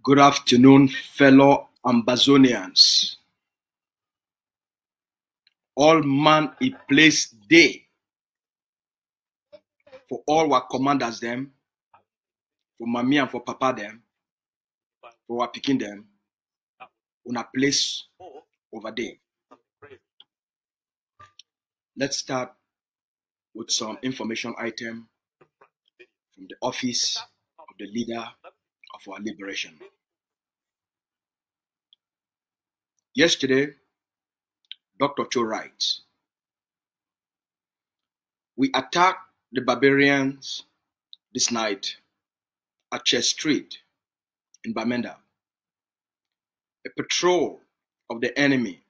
Good afternoon, fellow Ambazonians. All man a place day for all our commanders them, for mommy and for papa them, for our picking them, on a place over there. Let's start with some information item from the office of the leader of our liberation. Yesterday, Dr. Cho writes, we attacked the barbarians this night at Church Street in Bamenda. A patrol of the enemy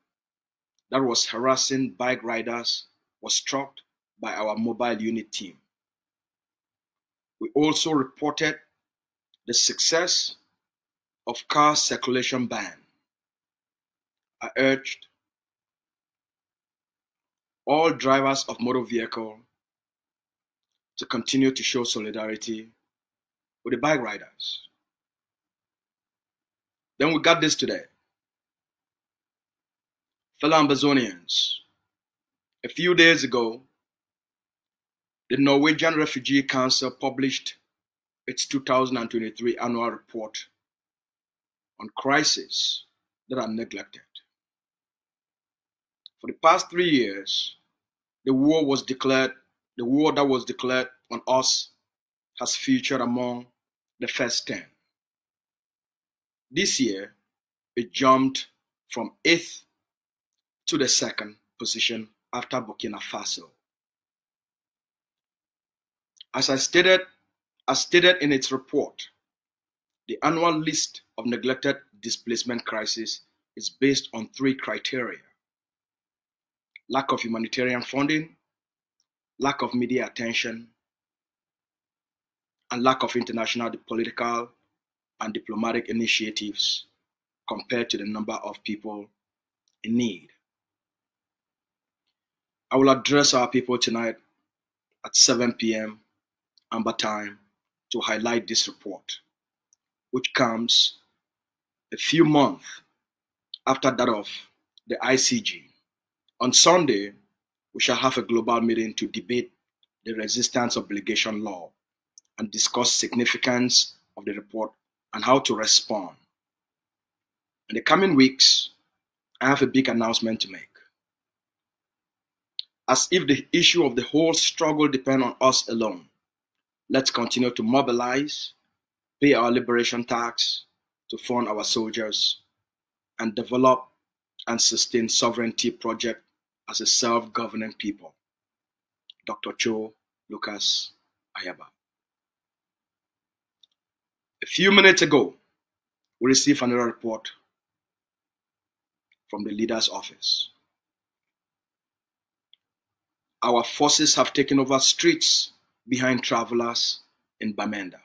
that was harassing bike riders was struck by our mobile unit team. We also reported the success of car circulation ban. I urged all drivers of motor vehicle to continue to show solidarity with the bike riders. Then we got this today. Fellow Ambazonians, a few days ago, the Norwegian Refugee Council published its 2023 annual report on crises that are neglected. For the past 3 years, the war that was declared on us has featured among the first 10. This year, it jumped from 8th to the 2nd position after Burkina Faso. As stated in its report, the annual list of neglected displacement crises is based on 3 criteria: lack of humanitarian funding, lack of media attention, and lack of international political and diplomatic initiatives compared to the number of people in need. I will address our people tonight at 7 p.m. Amber time to highlight this report, which comes a few months after that of the ICG. On Sunday, we shall have a global meeting to debate the resistance obligation law and discuss significance of the report and how to respond. In the coming weeks, I have a big announcement to make. As if the issue of the whole struggle depends on us alone, let's continue to mobilize, pay our liberation tax to fund our soldiers, and develop and sustain sovereignty project as a self-governing people. Dr. Cho Lucas Ayaba. A few minutes ago, we received another report from the leader's office. Our forces have taken over streets behind travelers in Bamenda.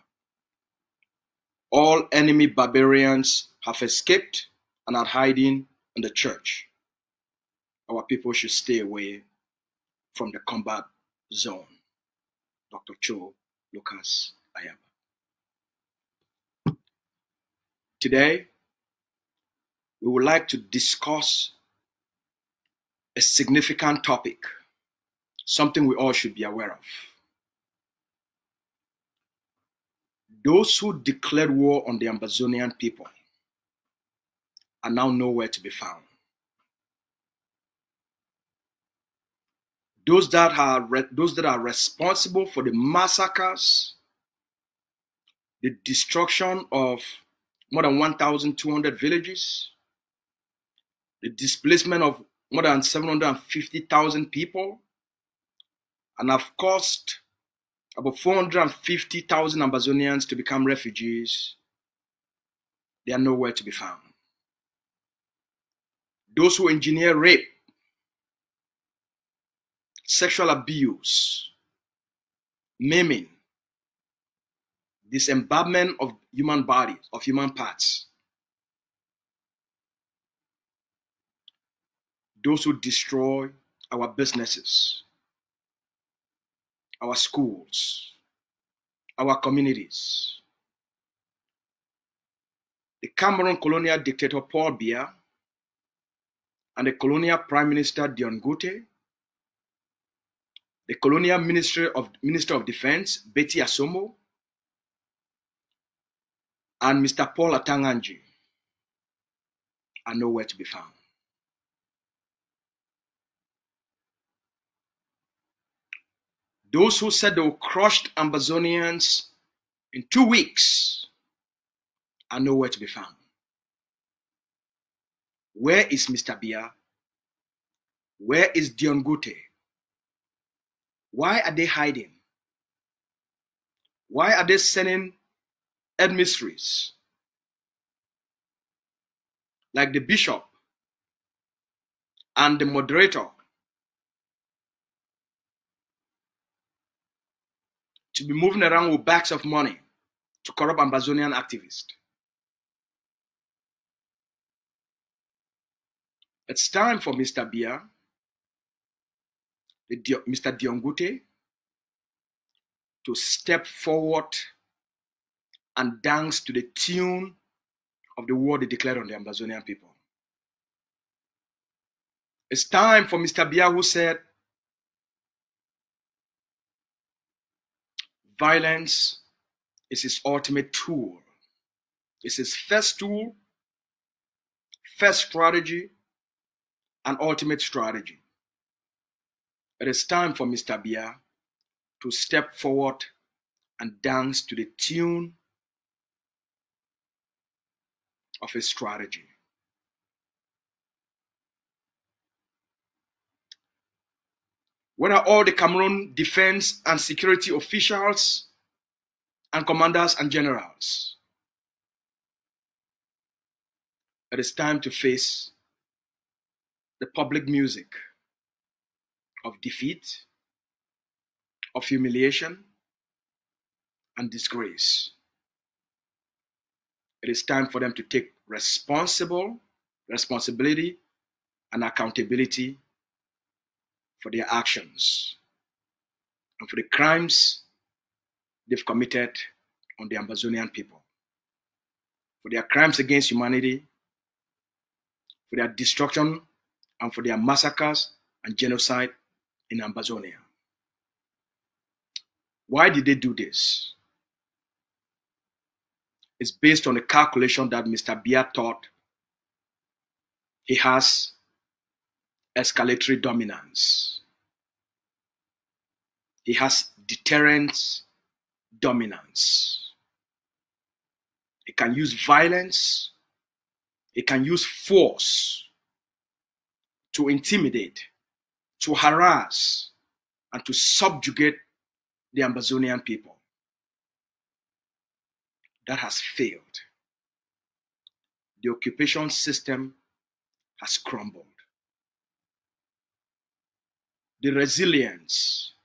All enemy barbarians have escaped and are hiding in the church. Our people should stay away from the combat zone. Dr. Cho Lucas Ayaba. Today, we would like to discuss a significant topic, something we all should be aware of. Those who declared war on the Ambazonian people are now nowhere to be found. Those that are responsible for the massacres, the destruction of more than 1,200 villages, the displacement of more than 750,000 people, and have caused about 450,000 Ambazonians to become refugees, they are nowhere to be found. Those who engineer rape, sexual abuse, maiming, disembowelment of human bodies, of human parts, those who destroy our businesses, our schools, our communities, the Cameroon colonial dictator Paul Biya and the colonial Prime Minister Dion Ngute, the colonial Minister of Defense Betty Asomo, and Mr. Paul Atanganji are nowhere to be found. Those who said they will crush Ambazonians in 2 weeks are nowhere to be found. Where is Mr. Biya? Where is Dion Ngute? Why are they hiding? Why are they sending emissaries like the bishop and the moderator to be moving around with bags of money to corrupt Ambazonian activists? It's time for Mr. Biya, Mr. Dion Ngute, to step forward and dance to the tune of the war they declared on the Ambazonian people. It's time for Mr. Biya, who said, violence is his ultimate tool. It's his first tool, first strategy, and ultimate strategy. It is time for Mr. Biya to step forward and dance to the tune of his strategy. Where are all the Cameroon defense and security officials and commanders and generals? It is time to face the public music of defeat, of humiliation, and disgrace. It is time for them to take responsibility and accountability for their actions and for the crimes they've committed on the Ambazonian people, for their crimes against humanity, for their destruction, and for their massacres and genocide in Ambazonia. Why did they do this? It's based on a calculation that Mr. Biya thought he has escalatory dominance. He has deterrence dominance. He can use violence. He can use force to intimidate, to harass, and to subjugate the Ambazonian people. That has failed. The occupation system has crumbled. The resilience,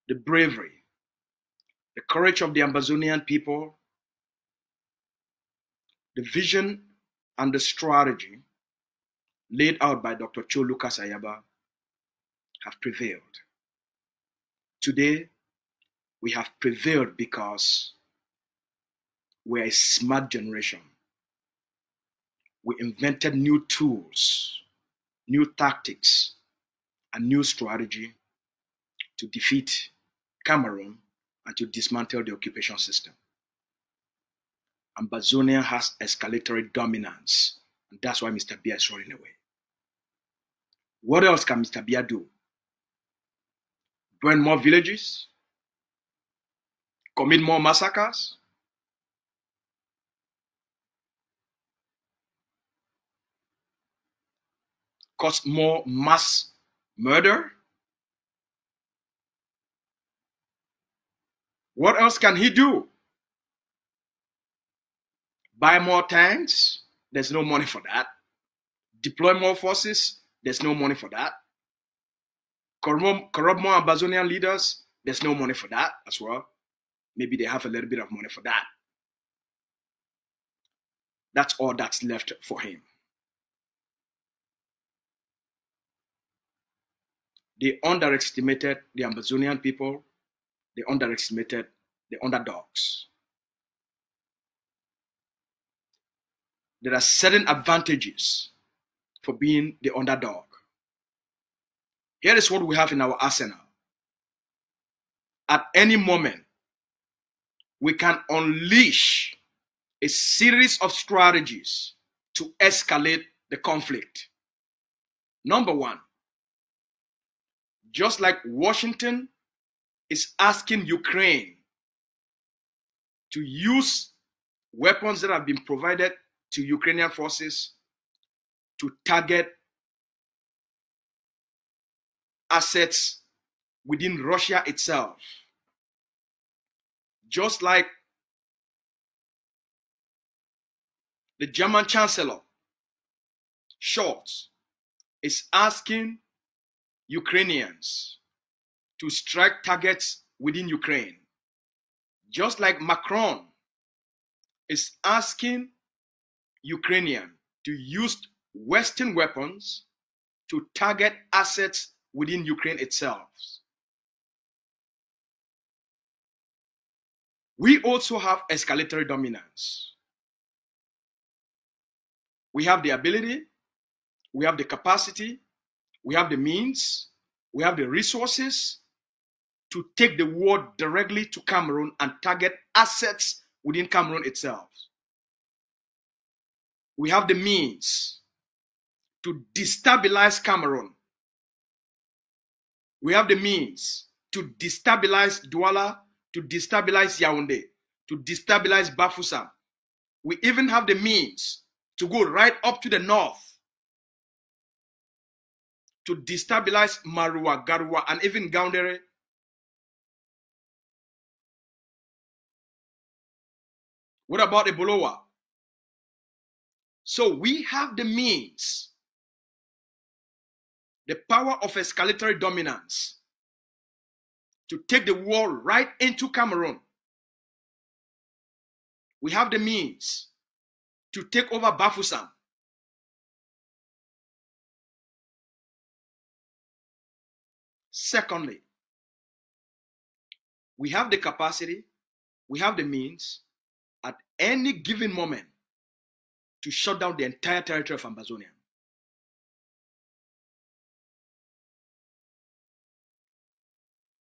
the bravery, the courage of the Ambazonian people, the vision and the strategy laid out by Dr. Cho Lucas Ayaba have prevailed. Today, we have prevailed because we're a smart generation. We invented new tools, new tactics, and new strategy to defeat Cameroon and to dismantle the occupation system. Ambazonia has escalatory dominance, and that's why Mr. Biya is running away. What else can Mr. Biya do? Burn more villages? Commit more massacres? Cause more mass murder? What else can he do? Buy more tanks? There's no money for that. Deploy more forces? There's no money for that. Corrupt more Ambazonian leaders? There's no money for that as well. Maybe they have a little bit of money for that. That's all that's left for him. They underestimated the Ambazonian people. They underestimated the underdogs. there are certain advantages for being the underdog. Here is what we have in our arsenal. At any moment, we can unleash a series of strategies to escalate the conflict. Number one, just like Washington is asking Ukraine to use weapons that have been provided to Ukrainian forces to target assets within Russia itself. Just like the German Chancellor, Scholz, is asking Ukrainians to strike targets within Ukraine. Just like Macron is asking Ukrainians to use Western weapons to target assets within Ukraine itself. We also have escalatory dominance. We have the ability, we have the capacity, we have the means, we have the resources to take the war directly to Cameroon and target assets within Cameroon itself. We have the means to destabilize Cameroon. We have the means to destabilize Douala, to destabilize Yaoundé, to destabilize Bafoussam. We even have the means to go right up to the north to destabilize Marua, Garoua, and even Gaoundéré. What about Ebolowa? So we have the means, the power of escalatory dominance to take the war right into Cameroon. We have the means to take over Bafoussam. Secondly, we have the capacity, we have the means at any given moment to shut down the entire territory of Ambazonia.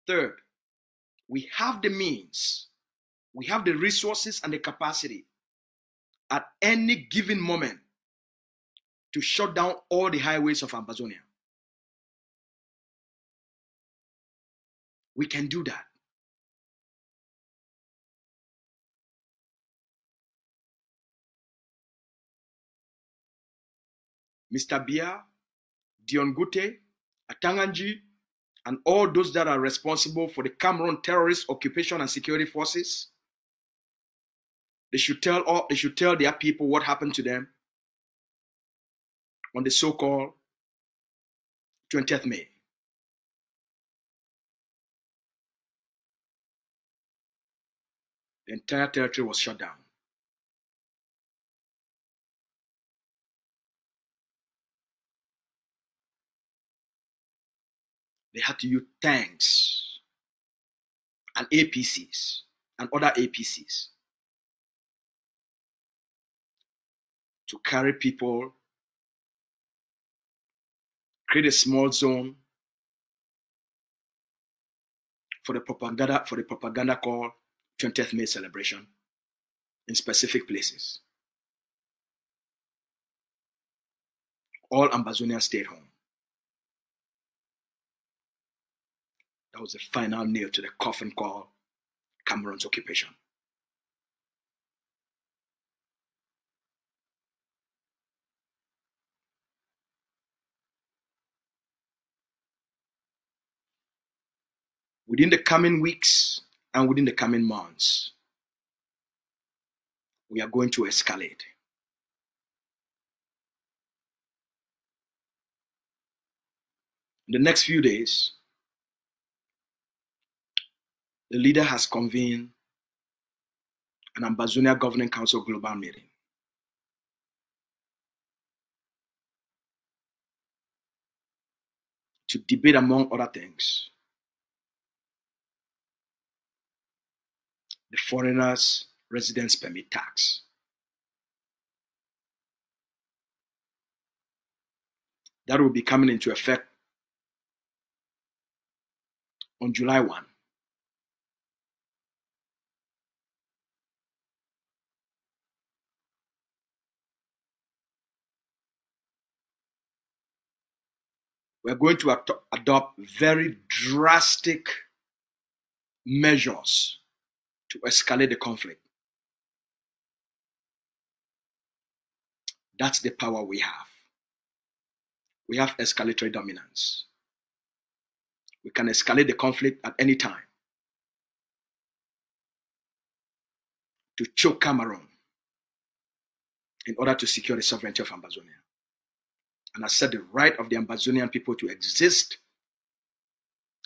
Third, we have the means, we have the resources and the capacity at any given moment to shut down all the highways of Ambazonia. We can do that. Mr. Biya, Dion Gute, Atanganji, and all those that are responsible for the Cameroon terrorist occupation and security forces, they should tell their people what happened to them on the so-called 20th May. The entire territory was shut down. They had to use tanks and APCs and other APCs to carry people, create a small zone for the propaganda called 20th May celebration in specific places. All Ambazonians stayed home. That was the final nail to the coffin called Cameroon's occupation. Within the coming weeks and within the coming months, we are going to escalate. In the next few days, the leader has convened an Ambazonia Governing Council global meeting to debate, among other things, the foreigners' residence permit tax. that will be coming into effect on July 1. We're going to adopt very drastic measures to escalate the conflict. That's the power we have. We have escalatory dominance. We can escalate the conflict at any time to choke Cameroon in order to secure the sovereignty of Ambazonia and assert the right of the Ambazonian people to exist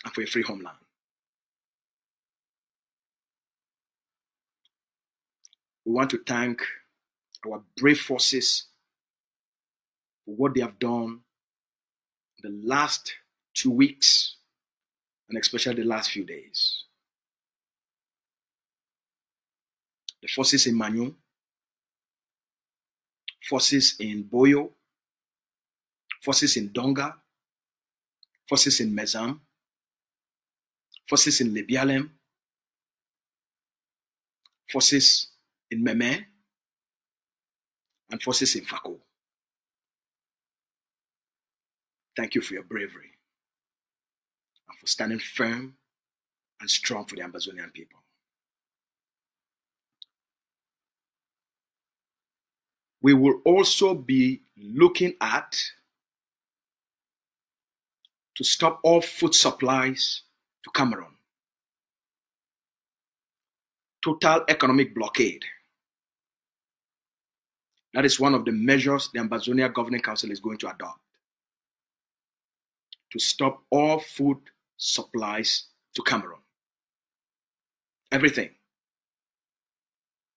and for a free homeland. We want to thank our brave forces for what they have done in the last 2 weeks and especially the last few days. The forces in Manu, forces in Boyo, forces in Donga, forces in Mezam, forces in Lebialem, forces in Meme, and forces in Fako. Thank you for your bravery and for standing firm and strong for the Ambazonian people. We will also be looking at to stop all food supplies to Cameroon. Total economic blockade. That is one of the measures the Ambazonia Governing Council is going to adopt to stop all food supplies to Cameroon. Everything.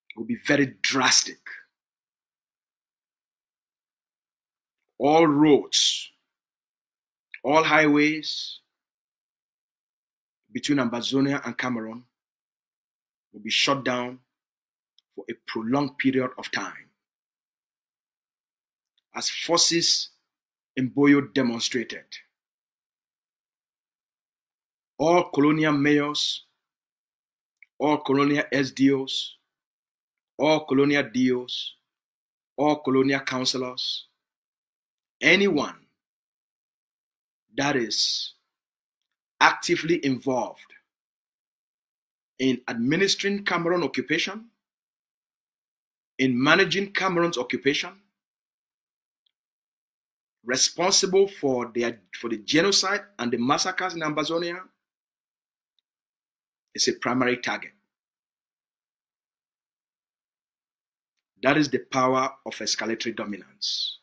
It will be very drastic. All roads, all highways between Ambazonia and Cameroon will be shut down for a prolonged period of time. As forces in Boyo demonstrated, all colonial mayors, all colonial SDOs, all colonial DOs, all colonial councillors, anyone that is actively involved in administering Cameroon occupation, in managing Cameroon's occupation, responsible for the genocide and the massacres in Ambazonia, is a primary target. That is the power of escalatory dominance.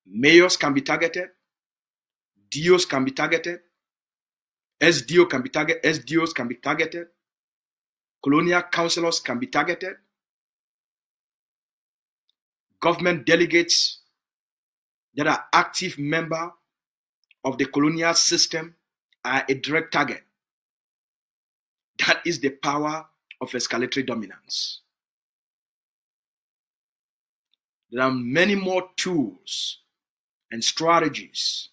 Mayors can be targeted, DOs can be targeted, SDOs can be targeted, colonial councillors can be targeted, government delegates that are active members of the colonial system are a direct target. That is the power of escalatory dominance. There are many more tools and strategies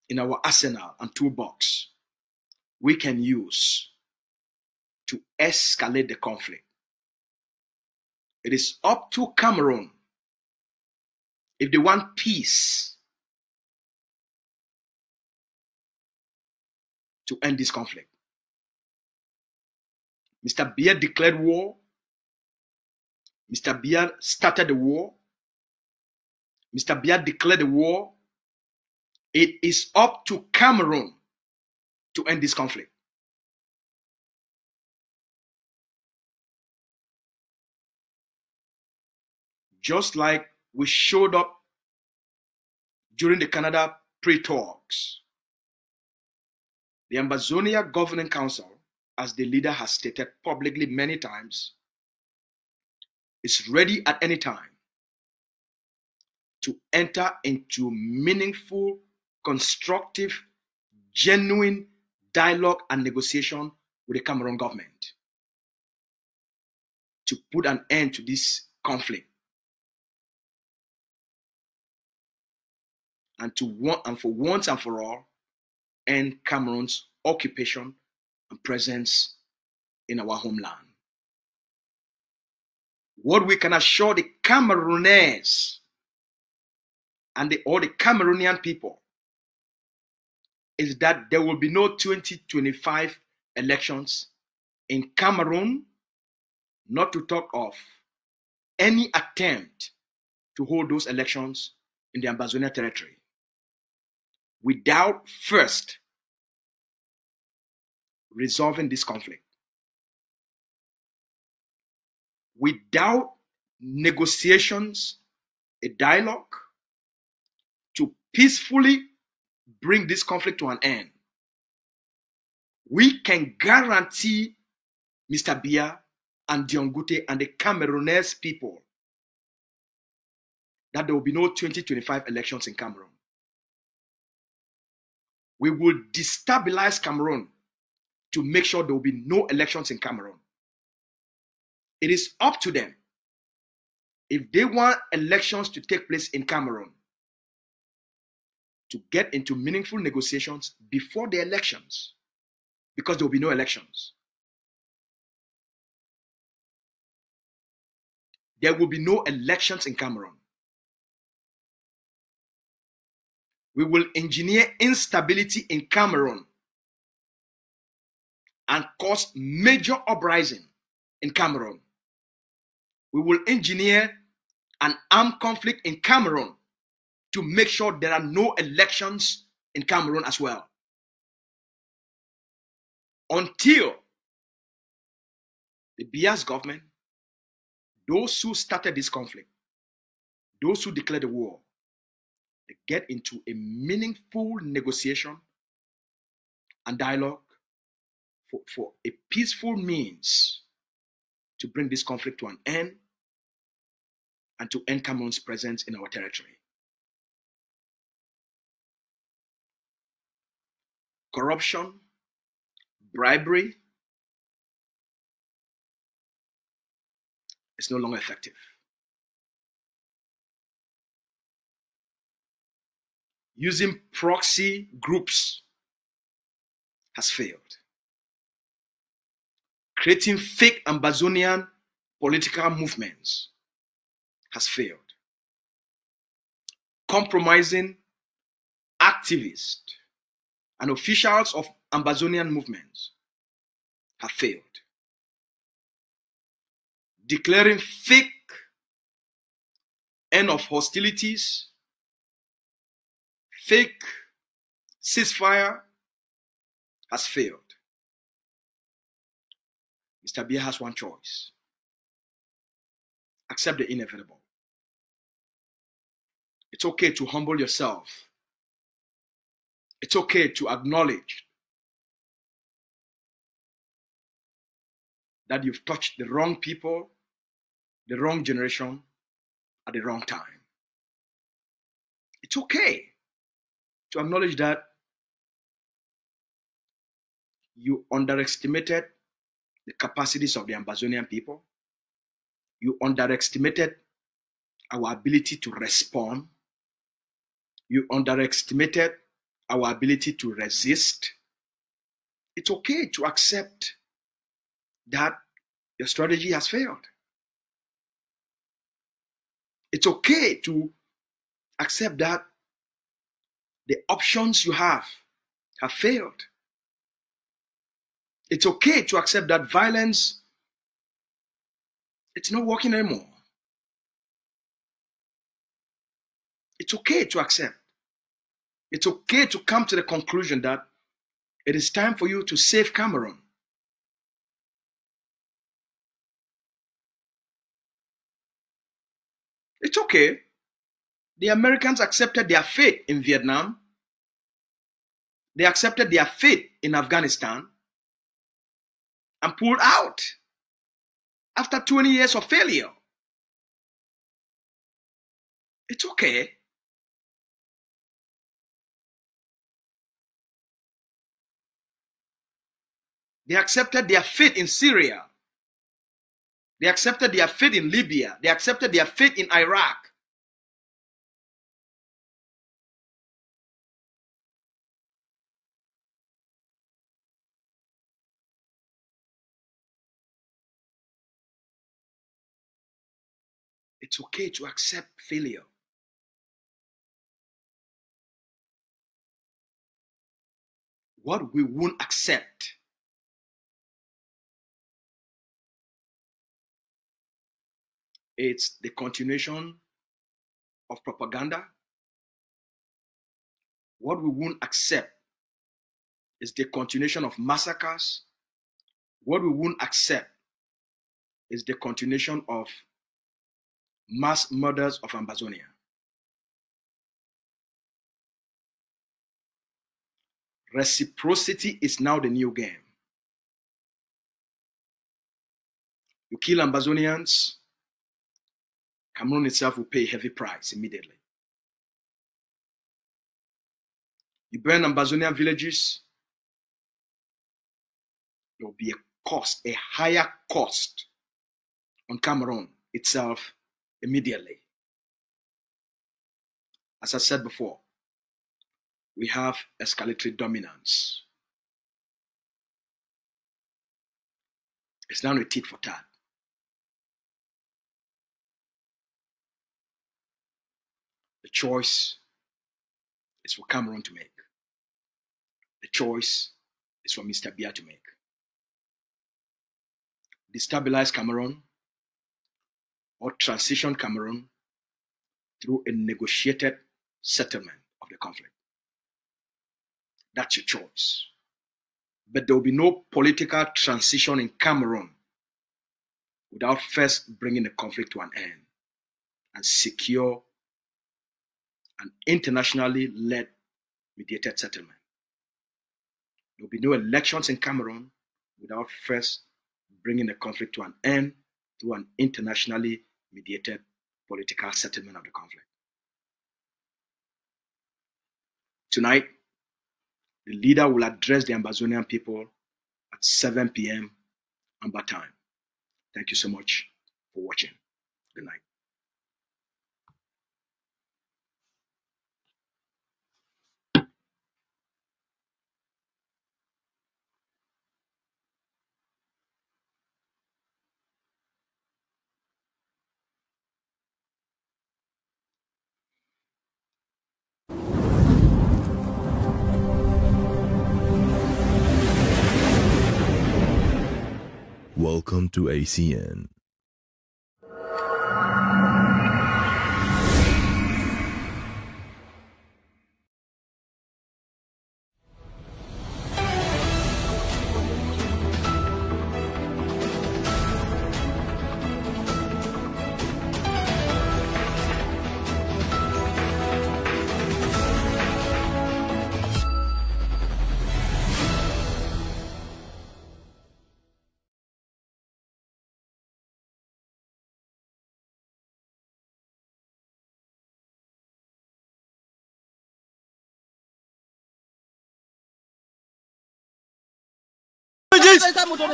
in our arsenal and toolbox we can use to escalate the conflict. It is up to Cameroon, if they want peace, to end this conflict. Mr. Biya declared war. Mr. Biya started the war. Mr. Biya declared the war. It is up to Cameroon to end this conflict. Just like we showed up during the Canada pre-talks, the Ambazonia Governing Council, as the leader has stated publicly many times, is ready at any time to enter into meaningful, constructive, genuine dialogue and negotiation with the Cameroon government to put an end to this conflict. and for once and for all end Cameroon's occupation and presence in our homeland. What we can assure the Camerooners and all the Cameroonian people is that there will be no 2025 elections in Cameroon, not to talk of any attempt to hold those elections in the Ambazonia territory without first resolving this conflict. Without negotiations, a dialogue to peacefully bring this conflict to an end, we can guarantee Mr. Biya and Dion Ngute and the Cameroonese people that there will be no 2025 elections in Cameroon. We will destabilize Cameroon to make sure there will be no elections in Cameroon. It is up to them. If they want elections to take place in Cameroon, to get into meaningful negotiations before the elections, because there will be no elections. There will be no elections in Cameroon. We will engineer instability in Cameroon and cause major uprising in Cameroon. We will engineer an armed conflict in Cameroon to make sure there are no elections in Cameroon as well. Until the Biya's government, those who started this conflict, those who declared the war, they get into a meaningful negotiation and dialogue for a peaceful means to bring this conflict to an end and to end Cameroon's presence in our territory. Corruption, bribery is no longer effective. Using proxy groups has failed. Creating fake Ambazonian political movements has failed. Compromising activists and officials of Ambazonian movements have failed. Declaring fake end of hostilities, fake ceasefire has failed. Mr. Biya has one choice. Accept the inevitable. It's okay to humble yourself. It's okay to acknowledge that you've touched the wrong people, the wrong generation, at the wrong time. It's okay to acknowledge that you underestimated the capacities of the Ambazonian people. You underestimated our ability to respond. You underestimated our ability to resist. It's okay to accept that your strategy has failed. It's okay to accept that the options you have failed. It's okay to accept that violence, it's not working anymore. It's okay to accept. It's okay to come to the conclusion that it is time for you to save Cameroon. It's okay. The Americans accepted their fate in Vietnam. They accepted their fate in Afghanistan and pulled out after 20 years of failure. It's okay. They accepted their fate in Syria. They accepted their fate in Libya. They accepted their fate in Iraq. It's okay to accept failure. What we won't accept is the continuation of propaganda. What we won't accept is the continuation of massacres. What we won't accept is the continuation of mass murders of Ambazonia. Reciprocity is now the new game. You kill Ambazonians, Cameroon itself will pay a heavy price immediately. You burn Ambazonian villages, there will be a cost, a higher cost on Cameroon itself immediately. As I said before, we have escalatory dominance. It's now a tit for tat. The choice is for Cameroon to make. The choice is for Mr. Biya to make. Destabilize Cameroon or transition Cameroon through a negotiated settlement of the conflict. That's your choice. But there will be no political transition in Cameroon without first bringing the conflict to an end and secure an internationally led mediated settlement. There will be no elections in Cameroon without first bringing the conflict to an end through an internationally mediated political settlement of the conflict. Tonight, the leader will address the Ambazonian people at 7 p.m. Amba time. Thank you so much for watching. Good night. Welcome to ACN.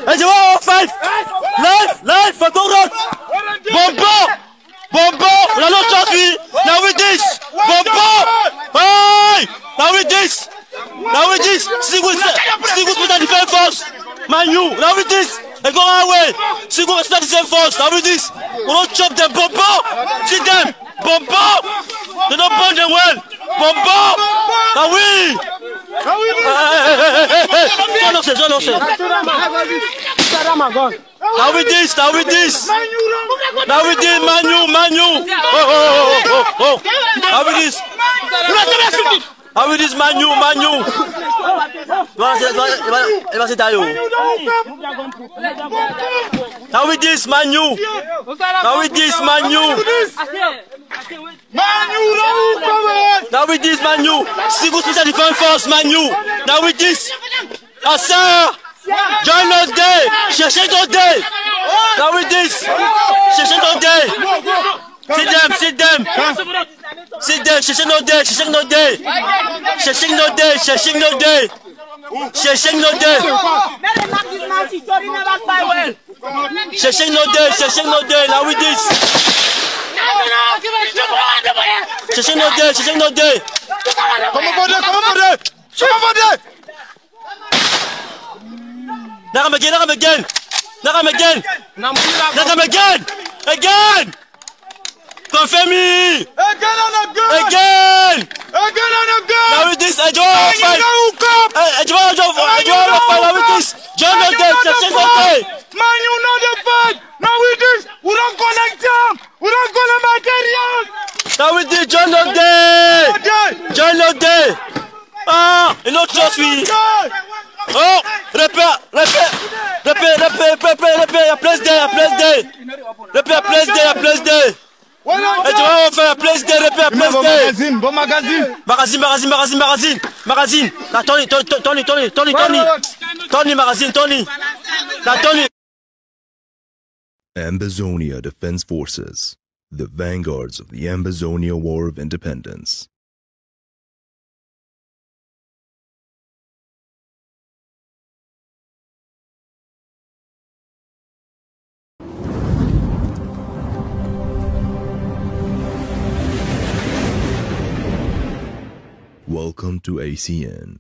Hey, je vois, five! Live, for Gordon! Bombo! La l'autre chose, now with this! Bombo! Hey! Now with this! Sigus put the defense force! Manu, now with this! They go away! Sigus not the same force, now with this! We don't chop them, Bombo! See them! Bombo! They don't burn them well! Bombo! Now we! Don't lose. Now with this, Manu. Oh. Now with this, Manu. Il va se tailler. Now with this, Manu. Now with this, Manu. Sigus put the defense force, Manu. Now with this. Assa. Join us day. Cherchez ton day. Now with this. Cherchez ton day. Sit them. Cherchez nos day. Cherchez nos day. Now with this. Cherchez nos day. Come on, Nakam again. Confirm me! Again and again! Again! Again and again! Now with this, I don't Man, you fight! know who come! I don't fight! Now with this! John Man, you O'Day, know the Chelsea fight! O'Day! Man, you know the fight! Now with this, we don't collect them! We don't collect materials! Now with this, John O'Day! Again! John O'Day! Ah! You don't trust me! Again! Oh! Repair! A place there! Repair, place there! Well, Et tu vas faire place there, repair, place there! Bon magazine! Magazine! Now Tony, magazine, Tony! Now Tony! Ambazonia Defense Forces, the vanguards of the Ambazonia War of Independence. Welcome to ACN.